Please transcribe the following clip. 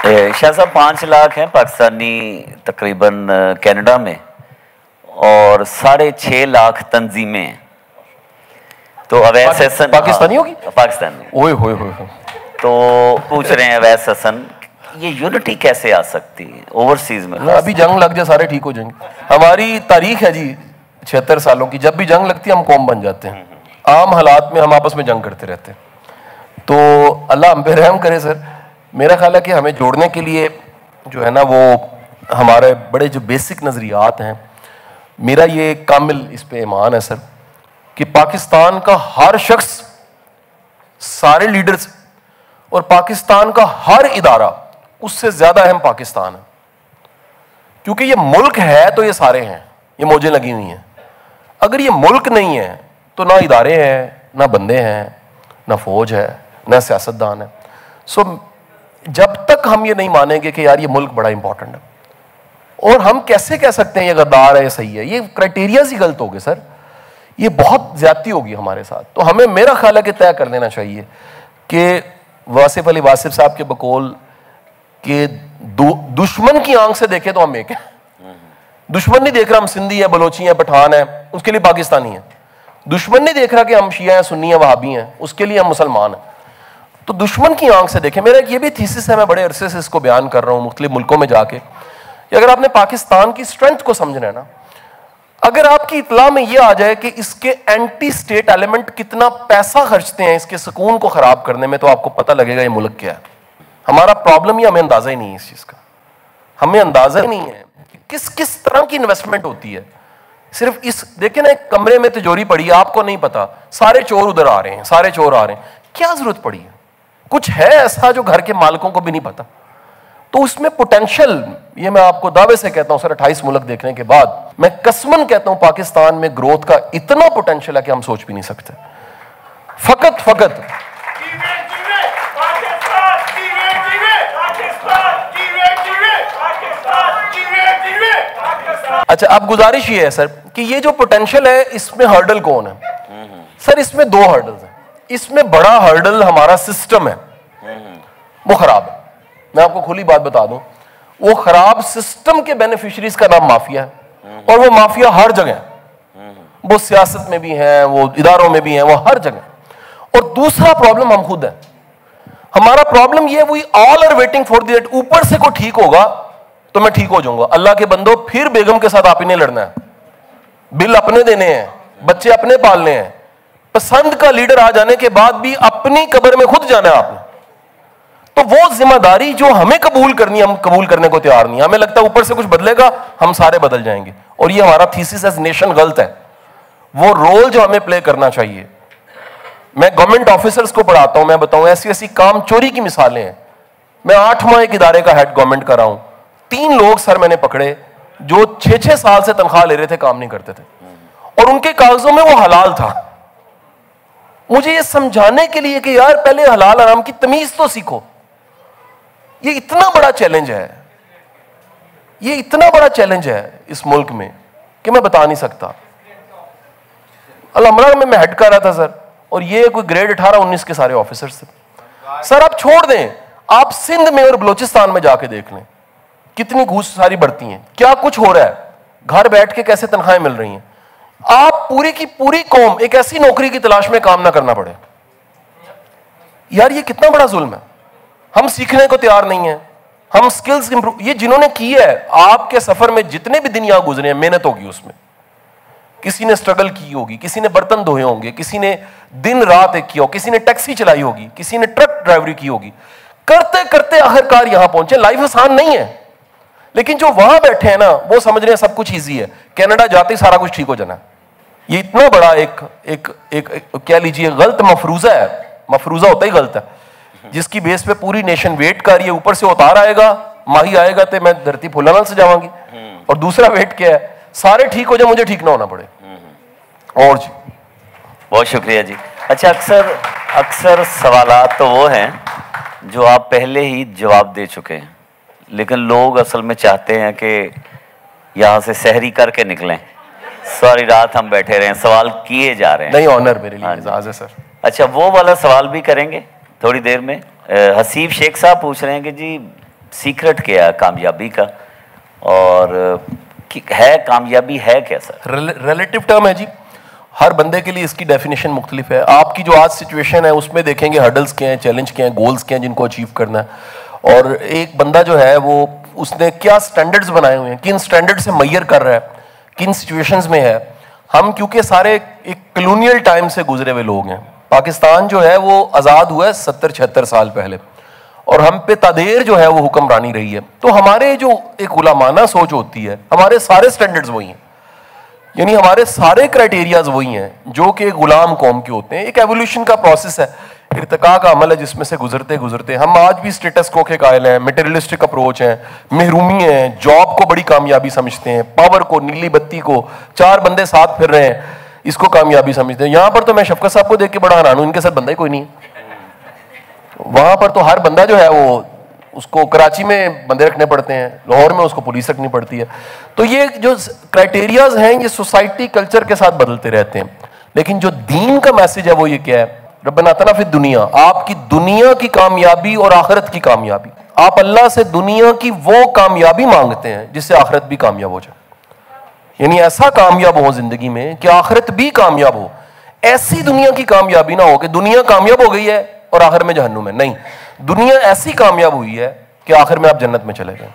शाह साहब 5 लाख हैं पाकिस्तानी तकरीबन कनाडा में और 6.5 लाख तंजीमें हैं। तो अवैस हसन पाकिस्तानी होगी, पाकिस्तानी। ओए होए होए। तो पूछ रहे हैं अवैस हसन, ये यूनिटी कैसे आ सकती है ओवरसीज में? अभी जंग लग जाए सारे ठीक हो जाएंगे। हमारी तारीख है जी 76 सालों की, जब भी जंग लगती है हम कौम बन जाते हैं। आम हालात में हम आपस में जंग करते रहते हैं। तो अल्लाह हम पे रहम करे सर। मेरा ख्याल है कि हमें जोड़ने के लिए जो है ना वो हमारे बड़े जो बेसिक नज़रियात हैं, मेरा ये कामिल इस पे ईमान है सर कि पाकिस्तान का हर शख्स, सारे लीडर्स और पाकिस्तान का हर इदारा उससे ज्यादा अहम पाकिस्तान है। क्योंकि ये मुल्क है तो ये सारे हैं, ये मौजें लगी हुई हैं। अगर ये मुल्क नहीं है तो ना इदारे हैं, ना बंदे हैं, ना फौज है, ना सियासतदान है। सो जब तक हम ये नहीं मानेंगे कि यार ये मुल्क बड़ा इंपॉर्टेंट है, और हम कैसे कह सकते हैं ये गद्दार है, ये सही है, ये क्राइटेरियाज ही गलत हो गए सर। ये बहुत ज्यादती होगी हमारे साथ। तो हमें, मेरा ख्याल है कि तय कर लेना चाहिए कि वासिफ अली वासिफ साहब के बकौल कि दुश्मन की आंख से देखे तो हम एक हैं। दुश्मन नहीं देख रहा हम सिंधी हैं, बलोची हैं, पठान हैं, उसके लिए पाकिस्तानी हैं। दुश्मन नहीं देख रहा कि हम शिया हैं, सुन्नी हैं, वहाबी हैं, उसके लिए हम मुसलमान हैं। तो दुश्मन की आंख से देखें। मेरा ये भी थीसिस है, मैं बड़े अरसे से इसको बयान कर रहा हूँ मुख्तलिफ मुल्कों में जाके, कि अगर आपने पाकिस्तान की स्ट्रेंथ को समझना है ना, अगर आपकी इतला में यह आ जाए कि इसके एंटी स्टेट एलिमेंट कितना पैसा खर्चते हैं इसके सुकून को खराब करने में, तो आपको पता लगेगा ये मुल्क क्या है। हमारा प्रॉब्लम ही हमें अंदाजा ही नहीं है इस चीज का। हमें अंदाजा ही नहीं है कि किस किस तरह की इन्वेस्टमेंट होती है। सिर्फ इस देखिए ना, एक कमरे में तिजोरी पड़ी है, आपको नहीं पता, सारे चोर उधर आ रहे हैं, सारे चोर आ रहे हैं, क्या जरूरत पड़ी है? कुछ है ऐसा जो घर के मालिकों को भी नहीं पता? तो उसमें पोटेंशियल, ये मैं आपको दावे से कहता हूं सर, 28 मुल्क देखने के बाद मैं कसमन कहता हूं पाकिस्तान में ग्रोथ का इतना पोटेंशियल है कि हम सोच भी नहीं सकते। फकत अच्छा, अब गुजारिश ये है सर कि ये जो पोटेंशियल है इसमें हर्डल कौन है? सर इसमें 2 हर्डल्स हैं। इसमें बड़ा हर्डल हमारा सिस्टम है, वो खराब है। मैं आपको खुली बात बता दूं, वो खराब सिस्टम के बेनिफिशियरीज का नाम माफिया है, और वो माफिया हर जगह है। वो सियासत में भी है, वो इदारों में भी है, वो हर जगह। और दूसरा प्रॉब्लम हम खुद है। हमारा प्रॉब्लम ये, we all are waiting for that ऊपर से कोई ठीक होगा तो मैं ठीक हो जाऊंगा। अल्लाह के बंदो, फिर बेगम के साथ आप ही ने लड़ना है, बिल अपने देने हैं, बच्चे अपने पालने हैं। पसंद का लीडर आ जाने के बाद भी अपनी कब्र में खुद जाना है आपने। तो वो जिम्मेदारी जो हमें कबूल करनी है, हम कबूल करने को तैयार नहीं। हमें लगता है ऊपर से कुछ बदलेगा, हम सारे बदल जाएंगे, और ये हमारा थीसिस एज नेशन गलत है। वो रोल जो हमें प्ले करना चाहिए, मैं गवर्नमेंट ऑफिसर्स को पढ़ाता हूं, मैं बताऊं ऐसी ऐसी काम चोरी की मिसालें हैं। मैं 8 माह एक इदारे का हेड गवर्नमेंट कर रहा हूं, 3 लोग सर मैंने पकड़े जो 6-6 साल से तनख्वाह ले रहे थे, काम नहीं करते थे, और उनके कागजों में वो हलाल था। मुझे ये समझाने के लिए कि यार पहले हलाल हराम की तमीज तो सीखो। ये इतना बड़ा चैलेंज है, ये इतना बड़ा चैलेंज है इस मुल्क में कि मैं बता नहीं सकता। अलमरा में मैं हेड कर रहा था सर, और ये कोई ग्रेड 18-19 के सारे ऑफिसर्स थे। सर आप छोड़ दें, आप सिंध में और बलोचिस्तान में जाके देख लें कितनी घूस सारी बढ़ती हैं, क्या कुछ हो रहा है, घर बैठ के कैसे तनख्वाहें मिल रही हैं। आप पूरी की पूरी कौम एक ऐसी नौकरी की तलाश में काम ना करना पड़े। यार ये कितना बड़ा जुल्म है। हम सीखने को तैयार नहीं है, हम स्किल्स इंप्रूव, ये जिन्होंने की है आपके सफर में जितने भी दिन यहां गुजरे हैं, मेहनत होगी उसमें। किसी ने स्ट्रगल की होगी, किसी ने बर्तन धोए होंगे, किसी ने दिन रात एक किया हो, किसी ने टैक्सी चलाई होगी, किसी ने ट्रक ड्राइवरी की होगी। करते करते आखिरकार यहां पहुंचे। लाइफ आसान नहीं है, लेकिन जो वहां बैठे हैं ना, वो समझ रहे हैं सब कुछ इजी है, कनाडा जाते ही सारा कुछ ठीक हो जाना। ये इतना बड़ा एक कह लीजिए गलत मफरूजा है। मफरूजा होता ही गलत है, जिसकी बेस पे पूरी नेशन वेट कर रही है। ऊपर से उतार आएगा, माही आएगा तो मैं धरती फुलाना से जावांगी, और दूसरा वेट क्या है, सारे ठीक हो जाए, मुझे ठीक ना होना पड़े। और जी बहुत शुक्रिया जी। अच्छा, अक्सर सवालात तो वो हैं जो आप पहले ही जवाब दे चुके हैं, लेकिन लोग असल में चाहते हैं कि यहाँ से सहरी करके निकलें, सारी रात हम बैठे रहे, सवाल किए जा रहे हैं। नहीं, ऑनर मेरे लिए इजाज़त है सर। अच्छा, वो वाला सवाल भी करेंगे थोड़ी देर में। हसीब शेख साहब पूछ रहे हैं कि जी सीक्रेट क्या है कामयाबी का, और है कामयाबी है क्या सर? रिलेटिव टर्म है जी, हर बंदे के लिए इसकी डेफिनेशन मुख्तलिफ है। आपकी जो आज सिचुएशन है उसमें देखेंगे हर्डल्स क्या हैं, चैलेंज क्या हैं, गोल्स क्या हैं जिनको अचीव करना है, और एक बंदा जो है वो उसने क्या स्टैंडर्ड्स बनाए हुए हैं, किन स्टैंडर्ड से मैयर कर रहा है, किन सिचुएशंस में है। हम क्योंकि सारे एक कॉलोनियल टाइम से गुजरे हुए लोग हैं, पाकिस्तान जो है वो आज़ाद हुआ है 70-76 साल पहले, और हम पे तादेर जो है वो हुक्मरानी रही है। तो हमारे जो एक गुलामाना सोच होती है, हमारे सारे स्टैंडर्ड्स वही हैं, यानी हमारे सारे क्राइटेरियाज वही हैं जो कि गुलाम कौम के होते हैं। एक एवोल्यूशन का प्रोसेस है, इर्तिका का अमल है, जिसमें से गुजरते गुजरते हम आज भी स्टेटस को के कायल हैं, मटेरियलिस्टिक अप्रोच है, महरूमी है, जॉब को बड़ी कामयाबी समझते हैं, पावर को, नीली बत्ती को, 4 बंदे साथ फिर रहे हैं, इसको कामयाबी समझते हैं। यहां पर तो मैं शफकत साहब को देख के बड़ा हैरान हूं, इनके साथ बंदा ही कोई नहीं है। वहां पर तो हर बंदा जो है वो, उसको कराची में बंदे रखने पड़ते हैं, लाहौर में उसको पुलिस रखनी पड़ती है। तो ये जो क्राइटेरियाज हैं ये सोसाइटी कल्चर के साथ बदलते रहते हैं, लेकिन जो दीन का मैसेज है वो ये क्या है, रब्बना आतिना फिद दुनिया, आपकी दुनिया की कामयाबी और आखिरत की कामयाबी। आप अल्लाह से दुनिया की वो कामयाबी मांगते हैं जिससे आखिरत भी कामयाब हो जाए, यानी ऐसा कामयाब हो जिंदगी में कि आखिरत भी कामयाब हो। ऐसी दुनिया की कामयाबी ना हो कि दुनिया कामयाब हो गई है और आखिर में जहन्नुम है, नहीं, दुनिया ऐसी कामयाब हुई है कि आखिर में आप जन्नत में चले गए।